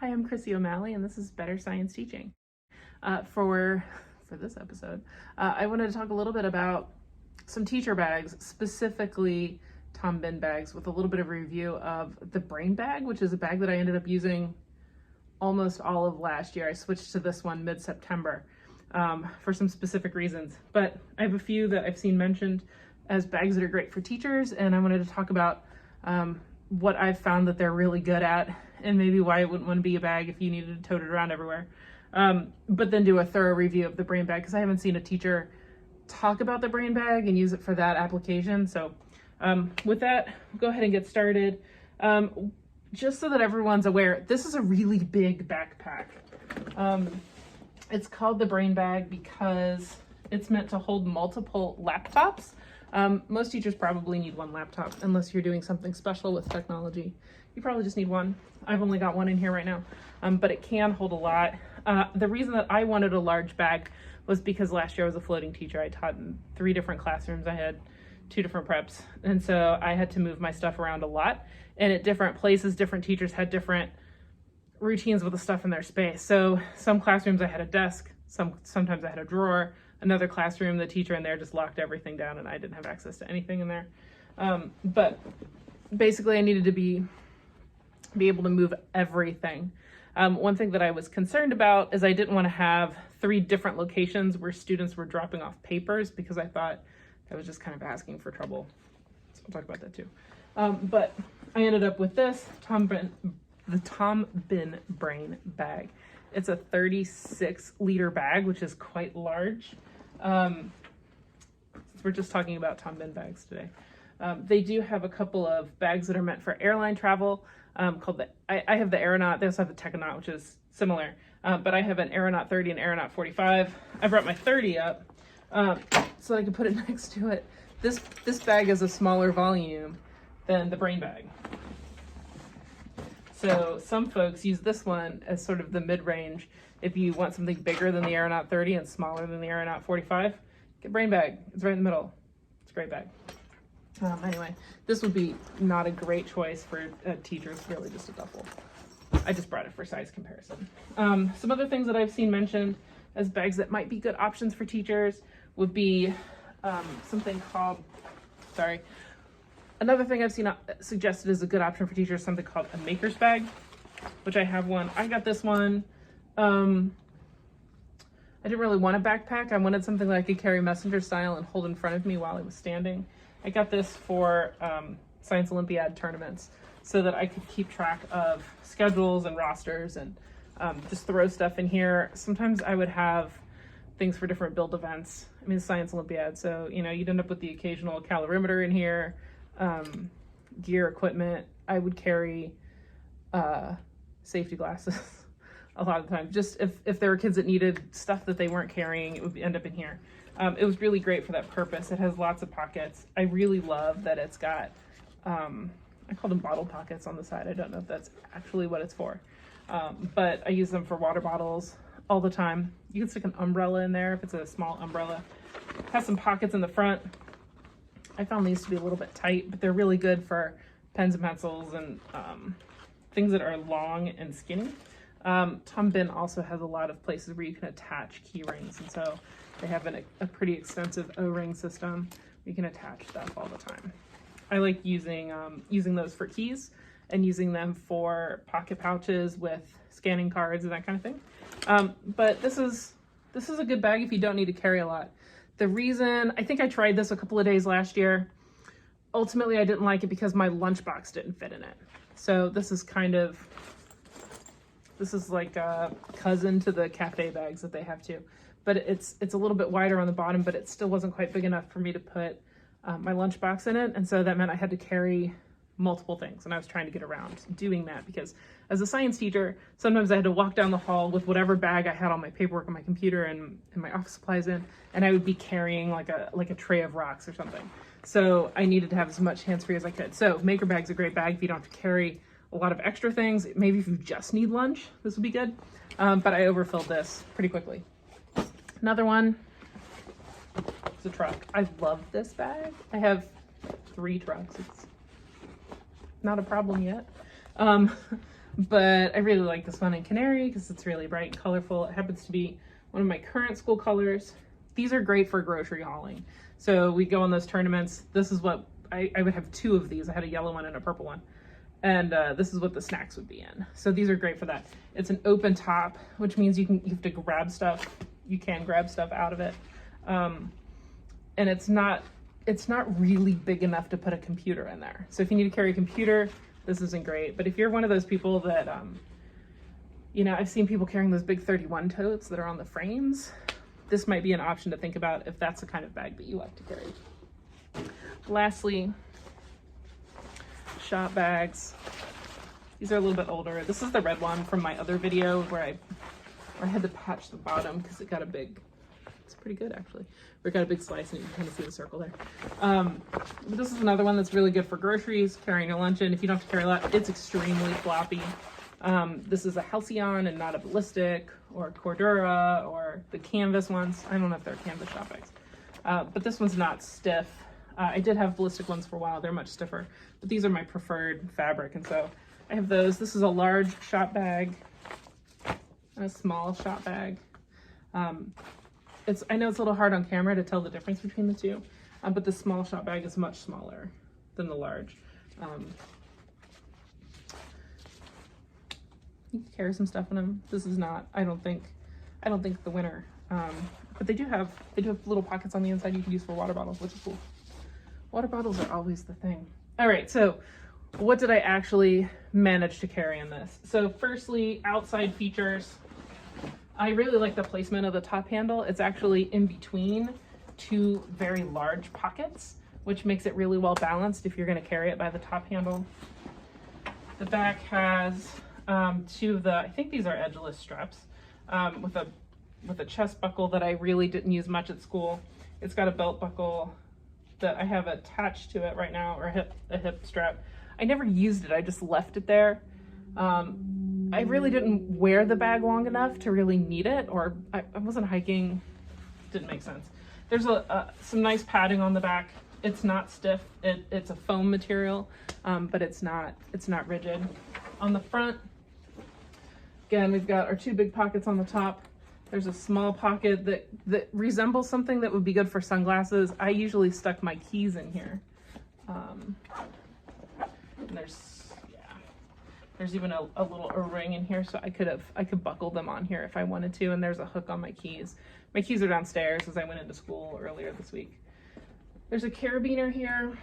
Hi, I'm Chrissy O'Malley, and this is Better Science Teaching. For this episode, I wanted to talk a little bit about some teacher bags, specifically Tom Bihn bags, with a little bit of a review of the Brain bag, which is a bag that I ended up using almost all of last year. I switched to this one mid-September for some specific reasons, but I have a few that I've seen mentioned as bags that are great for teachers, and I wanted to talk about what I've found that they're really good at, and maybe why it wouldn't want to be a bag if you needed to tote it around everywhere. But then do a thorough review of the Brain bag, because I haven't seen a teacher talk about the Brain bag and use it for that application. So with that, go ahead and get started. Just so that everyone's aware, this is a really big backpack. It's called the Brain bag because it's meant to hold multiple laptops. Most teachers probably need one laptop unless you're doing something special with technology. You probably just need one. I've only got one in here right now, but it can hold a lot. The reason that I wanted a large bag was because last year I was a floating teacher. I taught in 3 different classrooms. I had 2 different preps, and so I had to move my stuff around a lot. And at different places, different teachers had different routines with the stuff in their space. So some classrooms I had a desk, sometimes I had a drawer. Another classroom, the teacher in there just locked everything down and I didn't have access to anything in there. But basically I needed to be able to move everything. One thing that I was concerned about is I didn't want to have 3 different locations where students were dropping off papers, because I thought that was just kind of asking for trouble. So we'll talk about that too. But I ended up with this the Tom Bihn Brain bag. It's a 36-liter bag, which is quite large. Since we're just talking about Tom Bihn bags today. They do have a couple of bags that are meant for airline travel, called I have the Aeronaut. They also have the Techonaut, which is similar, but I have an Aeronaut 30 and Aeronaut 45. I brought my 30 up so I can put it next to it. This bag is a smaller volume than the Brain bag. So some folks use this one as sort of the mid-range. If you want something bigger than the Aeronaut 30 and smaller than the Aeronaut 45, get Brain bag. It's right in the middle. It's a great bag. Anyway, this would be not a great choice for teachers, really just a duffel. I just brought it for size comparison. Some other things that I've seen mentioned as bags that might be good options for teachers would be something called, another thing I've seen suggested as a good option for teachers, something called a maker's bag, which I have one. I got this one. I didn't really want a backpack. I wanted something that I could carry messenger style and hold in front of me while I was standing. I got this for Science Olympiad tournaments so that I could keep track of schedules and rosters and just throw stuff in here. Sometimes I would have things for different build events. I mean, Science Olympiad, so you'd end up with the occasional calorimeter in here. Gear, equipment. I would carry safety glasses a lot of the time. Just if there were kids that needed stuff that they weren't carrying, it would end up in here. It was really great for that purpose. It has lots of pockets. I really love that it's got, I call them bottle pockets on the side. I don't know if that's actually what it's for, but I use them for water bottles all the time. You can stick an umbrella in there if it's a small umbrella. It has some pockets in the front. I found these to be a little bit tight, but they're really good for pens and pencils and things that are long and skinny. Tom Bihn also has a lot of places where you can attach key rings, and so they have a pretty extensive O-ring system. You can attach stuff all the time. I like using those for keys and using them for pocket pouches with scanning cards and that kind of thing. But this is a good bag if you don't need to carry a lot. The reason, I think I tried this a couple of days last year. Ultimately, I didn't like it because my lunchbox didn't fit in it. So this is like a cousin to the cafe bags that they have too. But it's a little bit wider on the bottom, but it still wasn't quite big enough for me to put my lunchbox in it. And so that meant I had to carry multiple things, and I was trying to get around doing that because as a science teacher, sometimes I had to walk down the hall with whatever bag I had all my paperwork and my computer and my office supplies in, and I would be carrying like a tray of rocks or something. So I needed to have as much hands-free as I could. So maker bag's a great bag if you don't have to carry a lot of extra things. Maybe if you just need lunch, this would be good. But I overfilled this pretty quickly. Another one is a truck. I love this bag. I have 3 trucks. It's not a problem yet. but I really like this one in Canary because it's really bright and colorful. It happens to be one of my current school colors. These are great for grocery hauling. So we go on those tournaments. This is what I would have 2 of these. I had a yellow one and a purple one. And this is what the snacks would be in. So these are great for that. It's an open top, which means you have to grab stuff. You can grab stuff out of it. And it's not really big enough to put a computer in there. So if you need to carry a computer, this isn't great. But if you're one of those people that, you know, I've seen people carrying those big 31 totes that are on the frames. This might be an option to think about if that's the kind of bag that you like to carry. Lastly, shop bags. These are a little bit older. This is the red one from my other video where I had to patch the bottom because it got a big, it's pretty good actually. We got a big slice and you can kind of see the circle there. But this is another one that's really good for groceries, carrying your lunch in. If you don't have to carry a lot, it's extremely floppy. This is a Halcyon and not a ballistic or Cordura or the canvas ones. I don't know if they're canvas shop bags. But this one's not stiff. I did have ballistic ones for a while. They're much stiffer, but these are my preferred fabric. And so I have those. This is a large shop bag and a small shop bag. I know it's a little hard on camera to tell the difference between the two, but the small shop bag is much smaller than the large. You can carry some stuff in them. This is not, I don't think the winner, but they do have little pockets on the inside you can use for water bottles, which is cool. Water bottles are always the thing. All right, so what did I actually manage to carry in this? So firstly, outside features. I really like the placement of the top handle. It's actually in between 2 very large pockets, which makes it really well balanced if you're gonna carry it by the top handle. The back has 2 of the, I think these are edgeless straps, with a chest buckle that I really didn't use much at school. It's got a belt buckle that I have attached to it right now, or a hip strap. I never used it, I just left it there. I really didn't wear the bag long enough to really need it, or I wasn't hiking, didn't make sense. There's some nice padding on the back. It's not stiff, it's a foam material, but it's not rigid. On the front, again, we've got our 2 big pockets on the top. There's a small pocket that resembles something that would be good for sunglasses. I usually stuck my keys in here. And there's even a little ring in here, so I could buckle them on here if I wanted to, and there's a hook on my keys. My keys are downstairs as I went into school earlier this week. There's a carabiner here.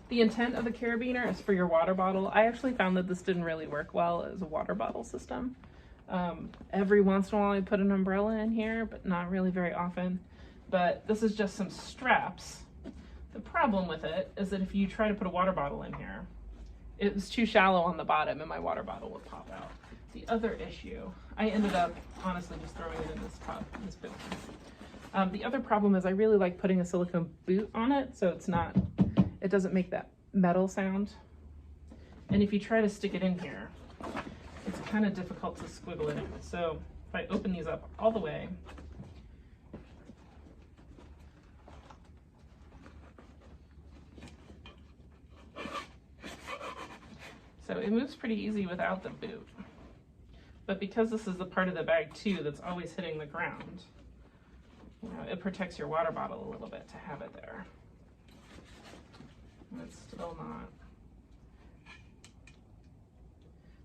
The intent of the carabiner is for your water bottle. I actually found that this didn't really work well as a water bottle system. Every once in a while I put an umbrella in here, but not really very often. But this is just some straps. The problem with it is that if you try to put a water bottle in here, it was too shallow on the bottom and my water bottle would pop out. The other issue, I ended up honestly just throwing it in this tub, this bin. The other problem is I really like putting a silicone boot on it, so it doesn't make that metal sound. And if you try to stick it in here, it's kind of difficult to squiggle it in. So if I open these up all the way, so it moves pretty easy without the boot. But because this is the part of the bag too that's always hitting the ground, you know, it protects your water bottle a little bit to have it there. And it's still not.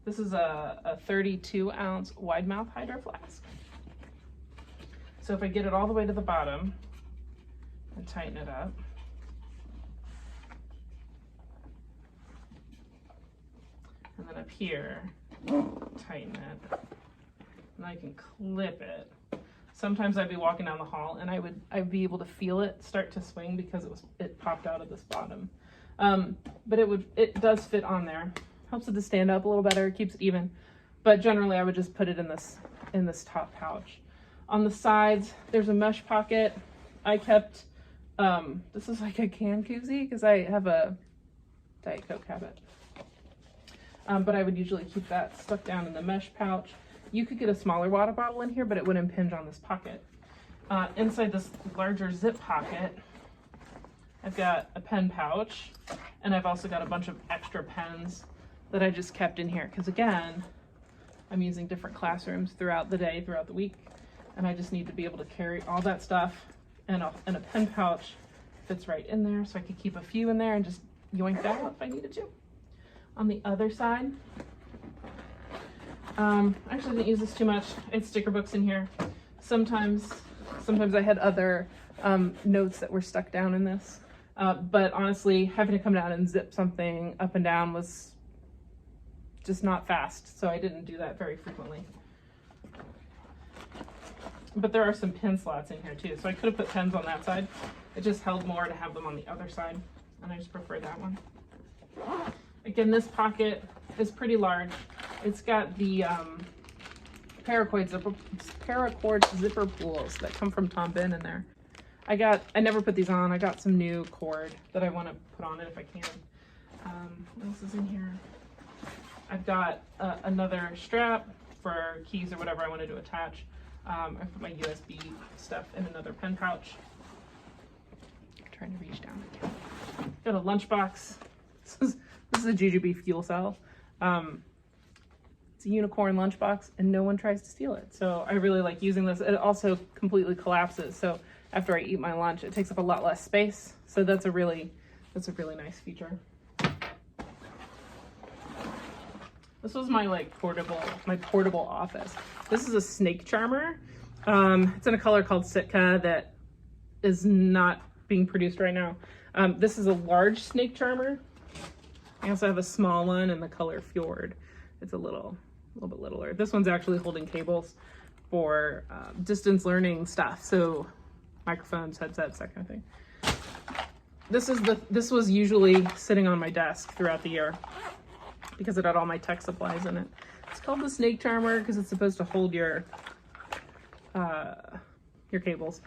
This is a 32-ounce wide mouth hydro flask. So if I get it all the way to the bottom and tighten it up, and then up here, tighten it, and I can clip it. Sometimes I'd be walking down the hall and I'd be able to feel it start to swing because it popped out of this bottom. But it does fit on there. Helps it to stand up a little better, keeps it even. But generally I would just put it in this top pouch. On the sides, there's a mesh pocket. I kept, this is like a can koozie because I have a Diet Coke habit. But I would usually keep that stuck down in the mesh pouch. You could get a smaller water bottle in here, but it would impinge on this pocket. Inside this larger zip pocket, I've got a pen pouch, and I've also got a bunch of extra pens that I just kept in here. Because again, I'm using different classrooms throughout the day, throughout the week. And I just need to be able to carry all that stuff, and a pen pouch fits right in there, so I could keep a few in there and just yoink that out if I needed to. On the other side, I actually didn't use this too much. I had sticker books in here. Sometimes I had other notes that were stuck down in this. But honestly, having to come down and zip something up and down was just not fast, so I didn't do that very frequently. But there are some pin slots in here too, so I could have put pens on that side. It just held more to have them on the other side, and I just prefer that one. Again, this pocket is pretty large. It's got the paracord zipper pulls that come from Tom Bihn in there. I never put these on. I got some new cord that I want to put on it if I can. What else is in here? I've got another strap for keys or whatever I wanted to attach. I put my USB stuff in another pen pouch. I'm trying to reach down again. Got a lunchbox. This is a Jujube fuel cell. It's a unicorn lunchbox, and no one tries to steal it. So I really like using this. It also completely collapses. So after I eat my lunch, it takes up a lot less space. So that's a really nice feature. This was my portable office. This is a snake charmer. It's in a color called Sitka that is not being produced right now. This is a large snake charmer. I also have a small one in the color Fjord. It's a little bit littler. This one's actually holding cables for distance learning stuff. So microphones, headsets, that kind of thing. This was usually sitting on my desk throughout the year because it had all my tech supplies in it. It's called the snake charmer because it's supposed to hold your cables.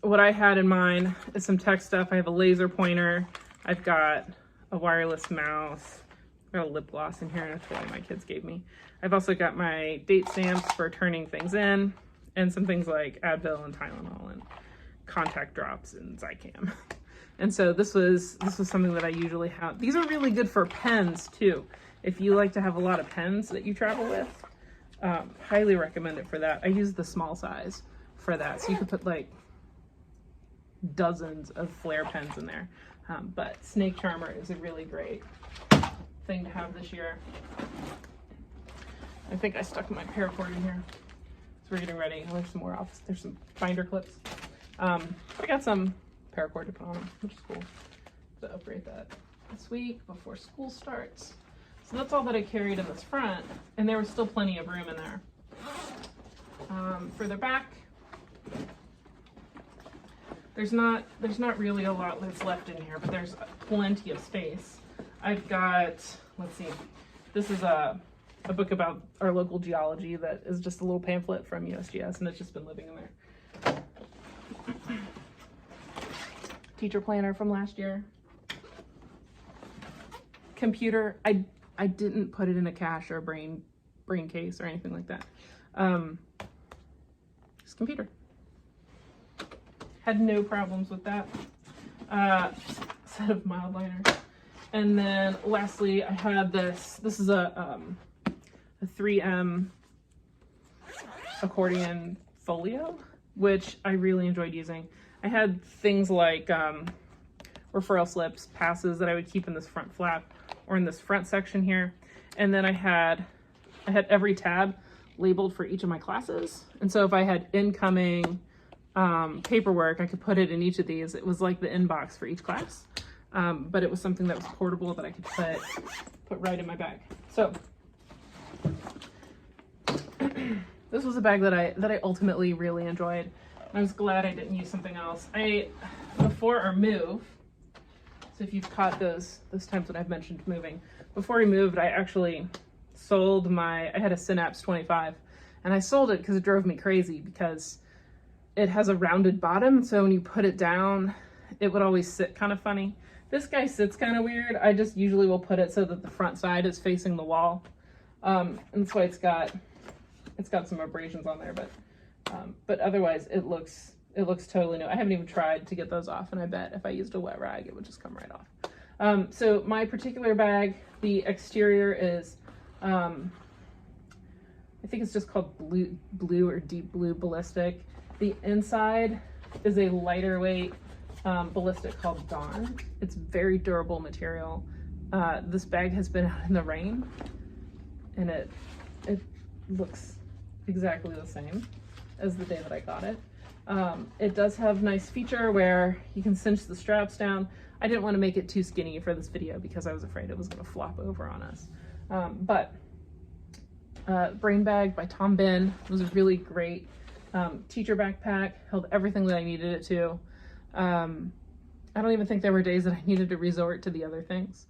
What I had in mine is some tech stuff. I have a laser pointer. I've got a wireless mouse. I've got a lip gloss in here and a toy my kids gave me. I've also got my date stamps for turning things in, and some things like Advil and Tylenol and contact drops and Zicam. And so this was something that I usually have. These are really good for pens too. If you like to have a lot of pens that you travel with, highly recommend it for that. I use the small size for that, so you could put like dozens of flare pens in there. But snake charmer is a really great thing to have this year. I think I stuck my paracord in here. So we're getting ready. There's some more office. There's some binder clips. I got some paracord to put on them, which is cool. To upgrade that this week before school starts. So that's all that I carried in this front, and there was still plenty of room in there. Further back, there's not really a lot that's left in here, but there's plenty of space. I've got, let's see, this is a book about our local geology that is just a little pamphlet from USGS, and it's just been living in there. Teacher planner from last year. Computer, I didn't put it in a cache or a brain case or anything like that. Just computer. Had no problems with that. Set of mild liners. And then lastly, I had this. This is a 3M accordion folio, which I really enjoyed using. I had things like referral slips, passes that I would keep in this front flap or in this front section here. And then I had every tab labeled for each of my classes. And so if I had incoming paperwork, I could put it in each of these. It was like the inbox for each class. But it was something that was portable that I could put right in my bag. So this was a bag that I ultimately really enjoyed. I was glad I didn't use something else. Before our move, so if you've caught those times when I've mentioned moving, before we moved, I actually sold I had a Synapse 25, and I sold it because it drove me crazy because it has a rounded bottom, so when you put it down, it would always sit kind of funny. This guy sits kind of weird. I just usually will put it so that the front side is facing the wall. And that's why it's got some abrasions on there, but otherwise it looks totally new. I haven't even tried to get those off, and I bet if I used a wet rag, it would just come right off. So my particular bag, the exterior is, I think it's just called blue or deep blue ballistic. The inside is a lighter weight ballistic called Bihn. It's very durable material. This bag has been out in the rain, and it looks exactly the same as the day that I got it. It does have nice feature where you can cinch the straps down. I didn't want to make it too skinny for this video because I was afraid it was going to flop over on us. Brain bag by Tom Bihn was a really great teacher backpack, held everything that I needed it to. I don't even think there were days that I needed to resort to the other things.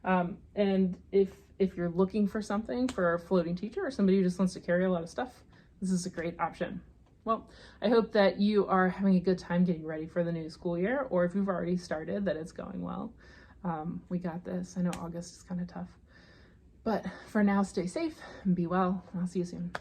And if you're looking for something for a floating teacher or somebody who just wants to carry a lot of stuff, this is a great option. Well, I hope that you are having a good time getting ready for the new school year, or if you've already started, that it's going well. We got this. I know August is kind of tough. But for now, stay safe and be well. I'll see you soon.